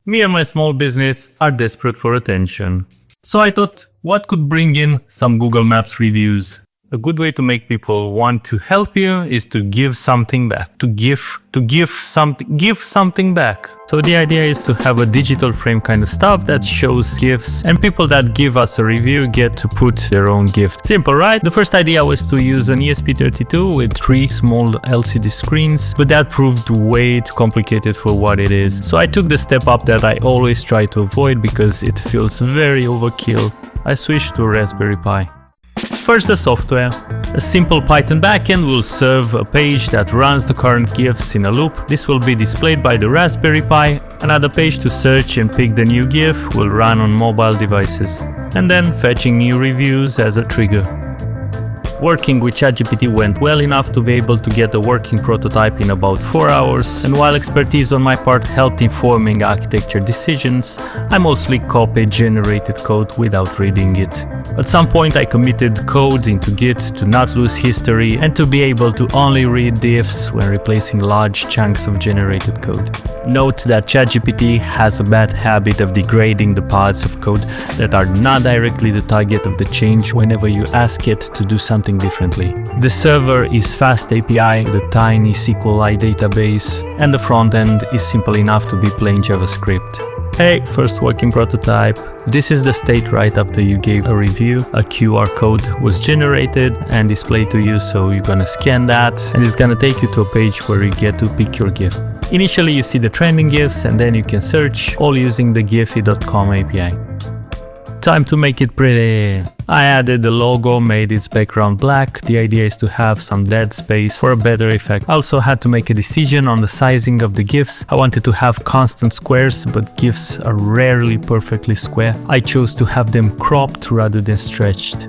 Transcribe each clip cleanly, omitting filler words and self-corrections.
Me and my small business are desperate for attention. So I thought, what could bring in some Google Maps reviews? A good way to make people want to help you is to give something back, to give something back. So the idea is to have a digital frame kind of stuff that shows GIFs, and people that give us a review get to put their own GIF. Simple, right? The first idea was to use an ESP32 with 3 small LCD screens, but that proved way too complicated for what it is. So I took the step up that I always try to avoid because it feels very overkill. I switched to a Raspberry Pi. First, the software. A simple Python backend will serve a page that runs the current GIFs in a loop. This will be displayed by the Raspberry Pi. Another page to search and pick the new GIF will run on mobile devices. And then fetching new reviews as a trigger. Working with ChatGPT went well enough to be able to get a working prototype in about 4 hours, and while expertise on my part helped informing architecture decisions, I mostly copied generated code without reading it. At some point I committed code into Git to not lose history and to be able to only read diffs when replacing large chunks of generated code. Note that ChatGPT has a bad habit of degrading the parts of code that are not directly the target of the change whenever you ask it to do something differently. The server is FastAPI, the tiny SQLite database, and the front end is simple enough to be plain JavaScript. Hey, first working prototype. This is the state right after you gave a review. A QR code was generated and displayed to you, so you're gonna scan that and it's gonna take you to a page where you get to pick your GIF. Initially you see the trending GIFs and then you can search, all using the Giphy.com API. Time to make it pretty. I added the logo, made its background black. The idea is to have some dead space for a better effect. I also had to make a decision on the sizing of the GIFs. I wanted to have constant squares, but GIFs are rarely perfectly square. I chose to have them cropped rather than stretched.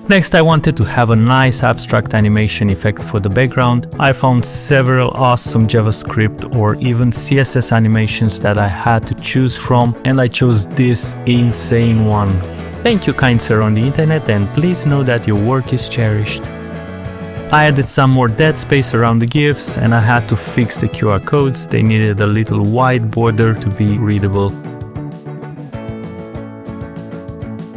Next, I wanted to have a nice abstract animation effect for the background. I found several awesome JavaScript or even CSS animations that I had to choose from, and I chose this insane one. Thank you, kind sir on the internet, and please know that your work is cherished. I added some more dead space around the GIFs, and I had to fix the QR codes. They needed a little white border to be readable.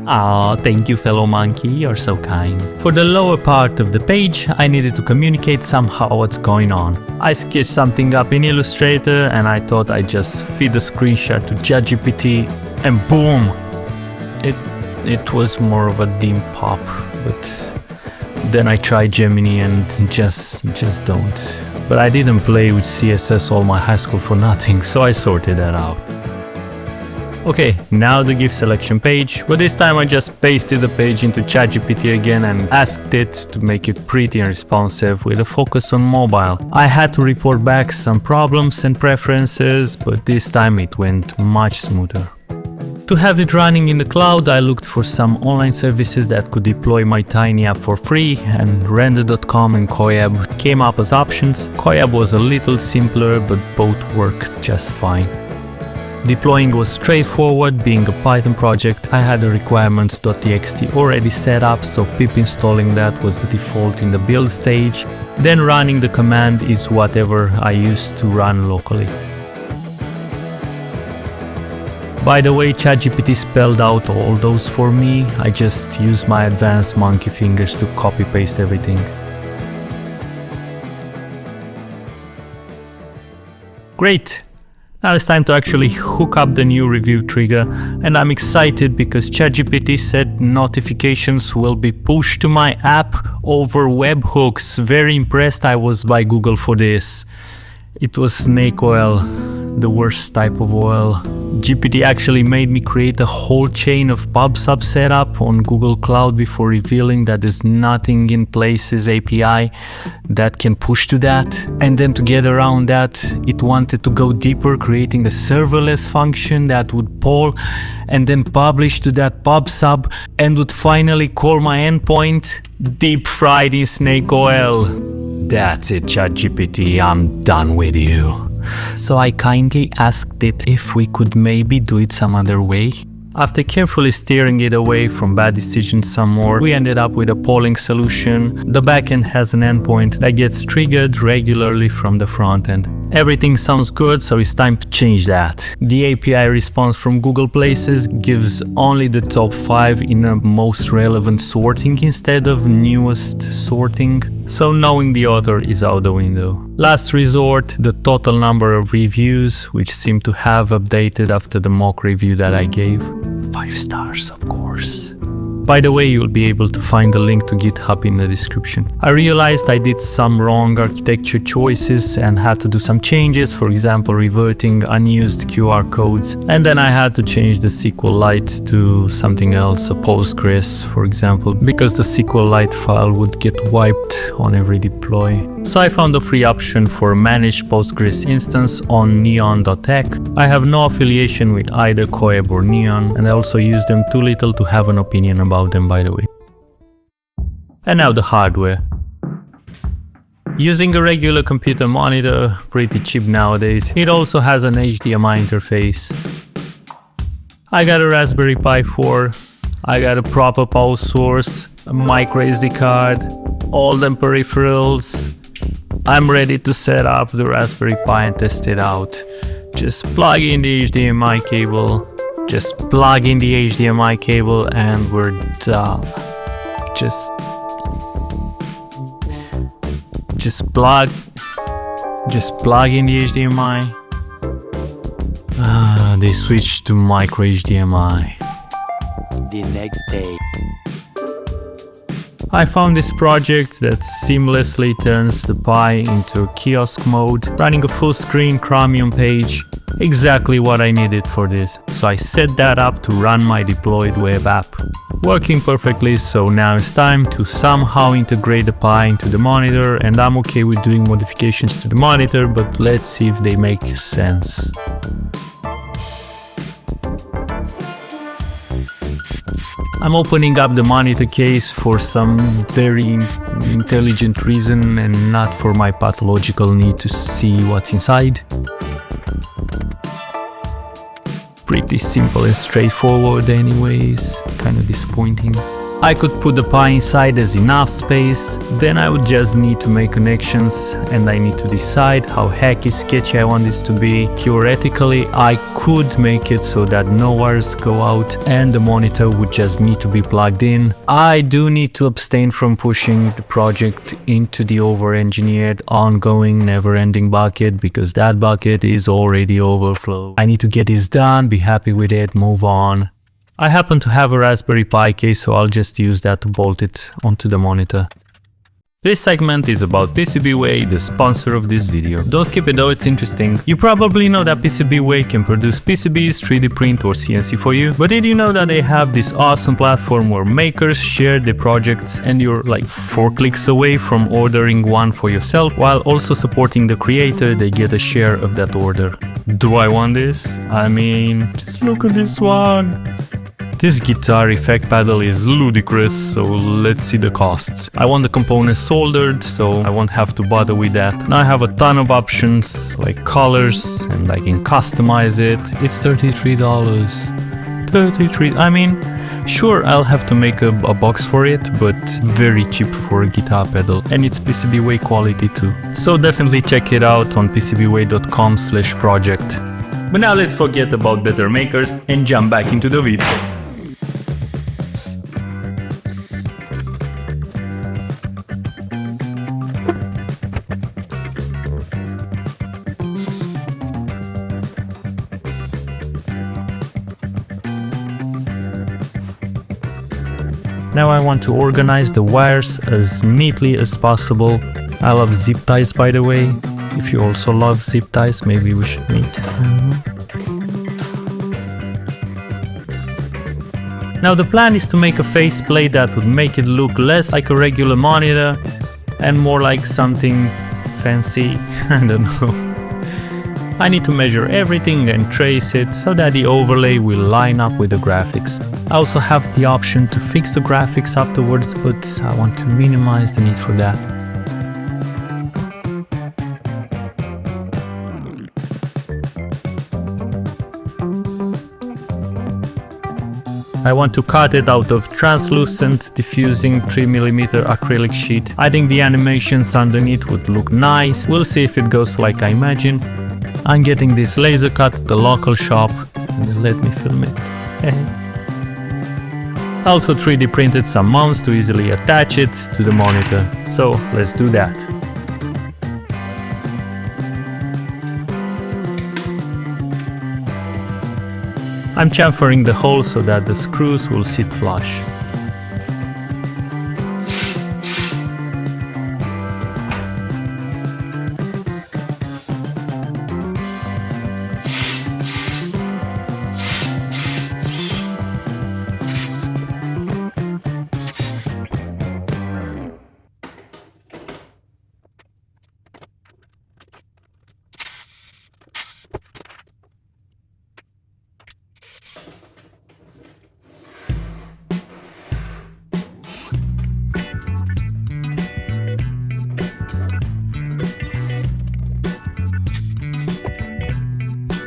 Aw, thank you fellow monkey, you're so kind. For the lower part of the page, I needed to communicate somehow what's going on. I sketched something up in Illustrator and I thought I'd just feed the screenshot to ChatGPT and boom! It was more of a dim pop, but then I tried Gemini and just don't. But I didn't play with CSS all my high school for nothing, so I sorted that out. Okay, now the GIF selection page, but this time I just pasted the page into ChatGPT again and asked it to make it pretty and responsive with a focus on mobile. I had to report back some problems and preferences, but this time it went much smoother. To have it running in the cloud, I looked for some online services that could deploy my tiny app for free, and render.com and Koyeb came up as options. Koyeb was a little simpler, but both worked just fine. Deploying was straightforward. Being a Python project, I had the requirements.txt already set up, so pip installing that was the default in the build stage. Then running the command is whatever I used to run locally. By the way, ChatGPT spelled out all those for me. I just used my advanced monkey fingers to copy-paste everything. Great! Now it's time to actually hook up the new review trigger, and I'm excited because ChatGPT said notifications will be pushed to my app over webhooks. Very impressed I was by Google for this. It was snake oil, the worst type of oil. GPT actually made me create a whole chain of PubSub setup on Google Cloud before revealing that there's nothing in Places API that can push to that. And then to get around that, it wanted to go deeper, creating a serverless function that would poll and then publish to that PubSub and would finally call my endpoint deep fried in snake oil. That's it, ChatGPT, I'm done with you. So I kindly asked it if we could maybe do it some other way. After carefully steering it away from bad decisions some more, we ended up with a polling solution. The backend has an endpoint that gets triggered regularly from the front end. Everything sounds good, so it's time to change that. The API response from Google Places gives only the top 5 in a most relevant sorting instead of newest sorting, so knowing the author is out the window. Last resort, the total number of reviews, which seem to have updated after the mock review that I gave. 5 stars, of course. By the way, you'll be able to find the link to GitHub in the description. I realized I did some wrong architecture choices and had to do some changes, for example reverting unused QR codes, and then I had to change the SQLite to something else, a Postgres for example, because the SQLite file would get wiped on every deploy. So I found a free option for managed Postgres instance on neon.tech. I have no affiliation with either Koyeb or Neon, and I also use them too little to have an opinion about them, by the way. And now the hardware. Using a regular computer monitor, pretty cheap nowadays, it also has an HDMI interface. I got a Raspberry Pi 4, I got a proper power source, a micro SD card, all the peripherals. I'm ready to set up the Raspberry Pi and test it out. Just plug in the HDMI cable. Just plug in the HDMI cable and we're done. Just plug in the HDMI. They switched to micro HDMI. The next day. I found this project that seamlessly turns the Pi into kiosk mode, running a full screen Chromium page. Exactly what I needed for this. So I set that up to run my deployed web app. Working perfectly, so now it's time to somehow integrate the Pi into the monitor, and I'm okay with doing modifications to the monitor, but let's see if they make sense. I'm opening up the monitor case for some very intelligent reason and not for my pathological need to see what's inside. Pretty simple and straightforward anyways, kind of disappointing. I could put the Pi inside as enough space, then I would just need to make connections and I need to decide how hacky sketchy I want this to be. Theoretically, I could make it so that no wires go out and the monitor would just need to be plugged in. I do need to abstain from pushing the project into the over-engineered, ongoing, never-ending bucket because that bucket is already overflow. I need to get this done, be happy with it, move on. I happen to have a Raspberry Pi case, so I'll just use that to bolt it onto the monitor. This segment is about PCBWay, the sponsor of this video. Don't skip it though, it's interesting. You probably know that PCBWay can produce PCBs, 3D print or CNC for you, but did you know that they have this awesome platform where makers share their projects and you're like 4 clicks away from ordering one for yourself, while also supporting the creator, they get a share of that order. Do I want this? I mean, just look at this one. This guitar effect pedal is ludicrous, so let's see the costs. I want the components soldered, so I won't have to bother with that. Now I have a ton of options, like colors, and I can customize it. It's $33. I mean, sure, I'll have to make a box for it, but very cheap for a guitar pedal, and it's PCBWay quality too. So definitely check it out on pcbway.com/project. But now let's forget about better makers and jump back into the video. Now I want to organize the wires as neatly as possible. I love zip ties, by the way. If you also love zip ties, maybe we should meet. Now the plan is to make a faceplate that would make it look less like a regular monitor and more like something fancy. I don't know. I need to measure everything and trace it so that the overlay will line up with the graphics. I also have the option to fix the graphics afterwards, but I want to minimize the need for that. I want to cut it out of translucent diffusing 3mm acrylic sheet. I think the animations underneath would look nice. We'll see if it goes like I imagine. I'm getting this laser cut at the local shop and they let me film it. I also 3D printed some mounts to easily attach it to the monitor. So let's do that. I'm chamfering the hole so that the screws will sit flush.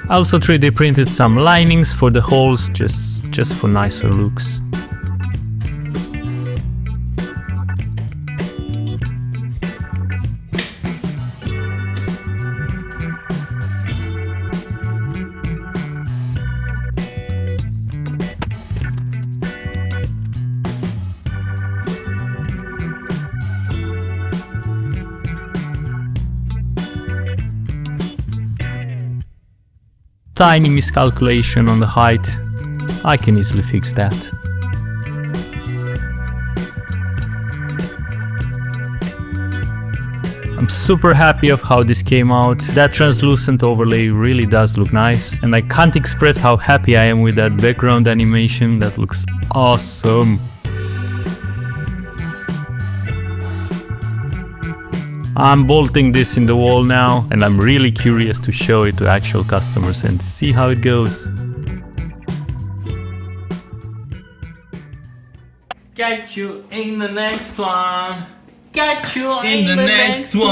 I also 3D printed some linings for the holes just for nicer looks. Tiny miscalculation on the height. I can easily fix that. I'm super happy of how this came out. That translucent overlay really does look nice, and I can't express how happy I am with that background animation. That looks awesome. I'm bolting this in the wall now, and I'm really curious to show it to actual customers and see how it goes. Catch you in the next one. Catch you in the next one.